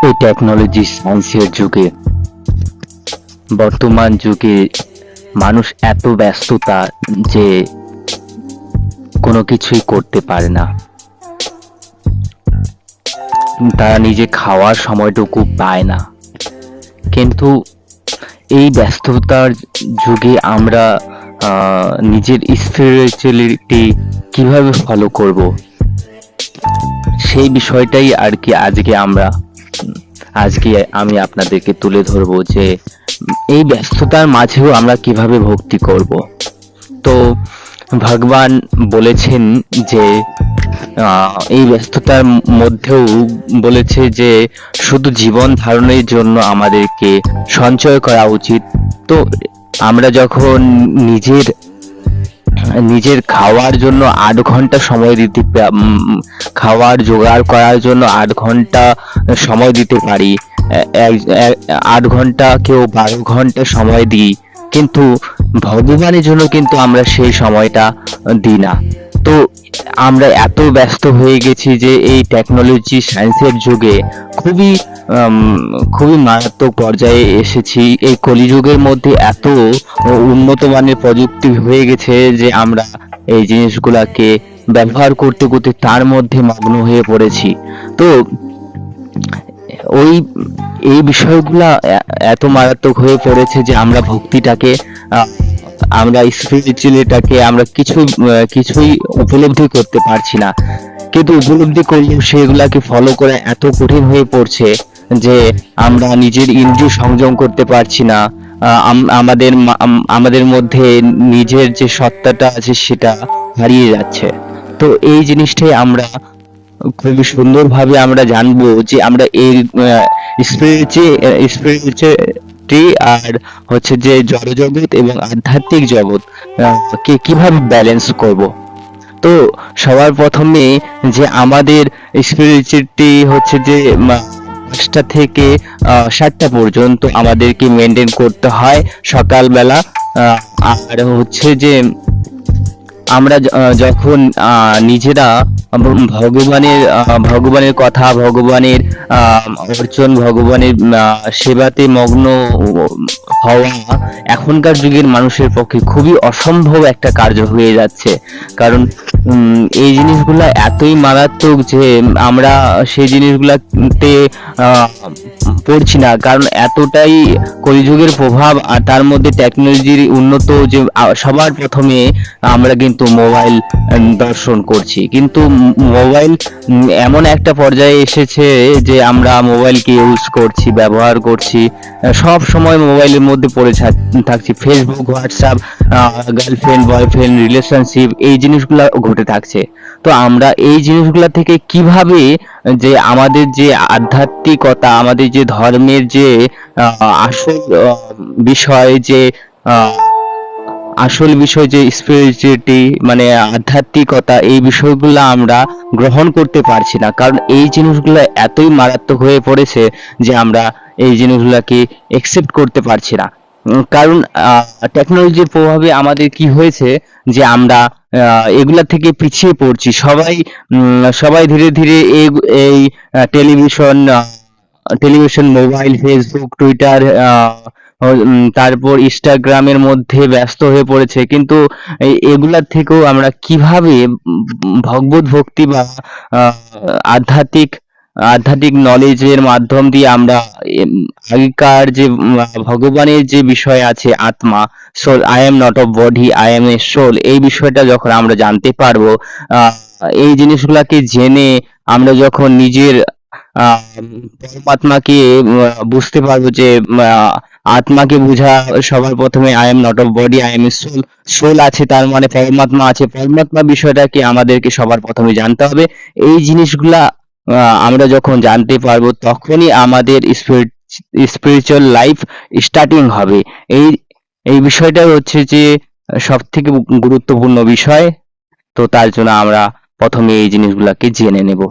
এই টেকনোলজি সায়েন্সের যুগে বর্তমান যুগে মানুষ এত ব্যস্ততা যে কোনো কিছুই করতে পারে না। তারা নিজে খাওয়ার সময়টুকু পায় না। কিন্তু এই ব্যস্ততার যুগে আমরা নিজের স্পিরিচুয়ালিটি কিভাবে ফলো করব, সেই বিষয়টাই আর কি আজকে আমি আপনাদেরকে তুলে ধরবো যে এই ব্যস্ততার মাঝেও আমরা কিভাবে ভক্তি করব। তো ভগবান বলেছেন যে এই ব্যস্ততার মধ্যেও বলেছে যে শুধু জীবন ধারণের জন্য আমাদেরকে সঞ্চয় করা উচিত। তো আমরা যখন নিজের খাওয়ার জন্য 8 ঘন্টা সময় দিতে খাওয়ার জোগাড় করার জন্য 8 ঘন্টা সময় দিতে পারি, 8 ঘন্টা কেউ 12 ঘন্টা সময় দিই, কিন্তু ভগবানের জন্য কিন্তু আমরা সেই সময়টা দিই না। তো আমরা এত ব্যস্ত হয়ে গেছি যে এই টেকনোলজি সায়েন্সের যুগে খুবই মারাত্মক পর্যায়ে এসেছি। এই কলিযুগের মধ্যে এত উন্নত মানের প্রযুক্তি হয়ে গেছে যে আমরা এই জিনিসগুলাকে ব্যবহার করতে করতে তার মধ্যে মগ্ন হয়ে পড়েছি। তো এই বিষয়গুলা এত মারাত্মক হয়ে পড়েছে যে আমরা ভক্তিটাকে আমরা স্পিরিচুয়ালিটাকে আমরা কিছুই উপলব্ধি করতে পারছি না। কিন্তু উপলব্ধি করলেও সেগুলাকে ফলো করা এত কঠিন হয়ে পড়ছে যে আমরা নিজের ইন্দ্রিয় সংযম করতে পারছি না। আমাদের মধ্যে নিজের যে সত্তাটা আছে সেটা হারিয়ে যাচ্ছে। তো এই জিনিসটাই আমরা খুবই সুন্দরভাবে আমরা জানবো যে আমরা এই স্পিরিচুয়ালিটি আর হচ্ছে যে জড়জগৎ এবং আধ্যাত্মিক জগৎ কে কিভাবে ব্যালেন্স করব। তো সবার প্রথমে যে আমাদের স্পিরিচুয়ালিটি হচ্ছে যে 5টা থেকে 7টা পর্যন্ত আমাদেরকে মেনটেন করতে হয় সকালবেলা। আর হচ্ছে যে আমরা যখন নিজেরা ভগবানের কথা, ভগবানের অর্চন, ভগবানের সেবাতে মগ্ন হওয়া এখনকার যুগের মানুষের পক্ষে খুবই অসম্ভব একটা কার্য হয়ে যাচ্ছে। কারণ এই জিনিসগুলা এতই মারাত্মক যে আমরা সেই জিনিসগুলাতে পড়ছি না, কারণ এতটাই কলিযুগের প্রভাব। আর তার মধ্যে টেকনোলজির উন্নত যে সবার প্রথমে আমরা কিন্তু মোবাইল দর্শন করছি। কিন্তু মোবাইল এমন একটা পর্যায়ে এসেছে যে আমরা মোবাইলকে ইউজ করছি, ব্যবহার করছি, সব সময় মোবাইলের মধ্যে পড়ে থাকছি। Facebook, WhatsApp, girlfriend, boyfriend, relationship, এই জিনিসগুলো ঘটে থাকছে। তো আমরা এই জিনিসগুলা থেকে কিভাবে যে আমাদের যে আধ্যাত্মিকতা, আমাদের যে ধর্মের যে আসল বিষয় যে স্পিরিচুয়ালিটি মানে আধ্যাত্মিকতা, এই বিষয়গুলো আমরা গ্রহণ করতে পারছি না। কারণ এই জিনিসগুলো এতই মারাত্মক হয়ে পড়েছে যে আমরা এই জিনিসগুলোকে একসেপ্ট করতে পারছি না। কারণ টেকনোলজির প্রভাবে আমাদের কি হয়েছে যে আমরা এগুলা থেকে পিছিয়ে পড়ছি। সবাই ধীরে ধীরে এই টেলিভিশন, মোবাইল, ফেসবুক, টুইটার, তারপর ইনস্টাগ্রামের মধ্যে ব্যস্ত হয়ে পড়েছে। কিন্তু এগুলার থেকেও আমরা কিভাবে ভগবত ভক্তি বা আধ্যাত্মিক নলেজের মাধ্যম দিয়ে আমরা আগেকার যে ভগবানের যে বিষয় আছে, আত্মা, soul, I am not of body, I am a soul, এই বিষয়টা যখন আমরা জানতে পারবো, এই জিনিসগুলাকে জেনে আমরা যখন নিজের পরমাত্মাকে বুঝতে পারবো যে আত্মাকে বোঝা সবার প্রথমে I am not of body, I am a soul, soul আছে তার মানে পরমাত্মা আছে, পরমাত্মা বিষয়টাকে আমাদেরকে সবার প্রথমে জানতে হবে। এই জিনিসগুলা আমরা যখন জানতে পারবো তখনই আমাদের স্পিরিচুয়াল লাইফ স্টার্টিং হবে। এই বিষয়টা হচ্ছে যে সব থেকে গুরুত্বপূর্ণ বিষয়। তো তার জন্য আমরা প্রথমে এই জিনিসগুলাকে জেনে নেব।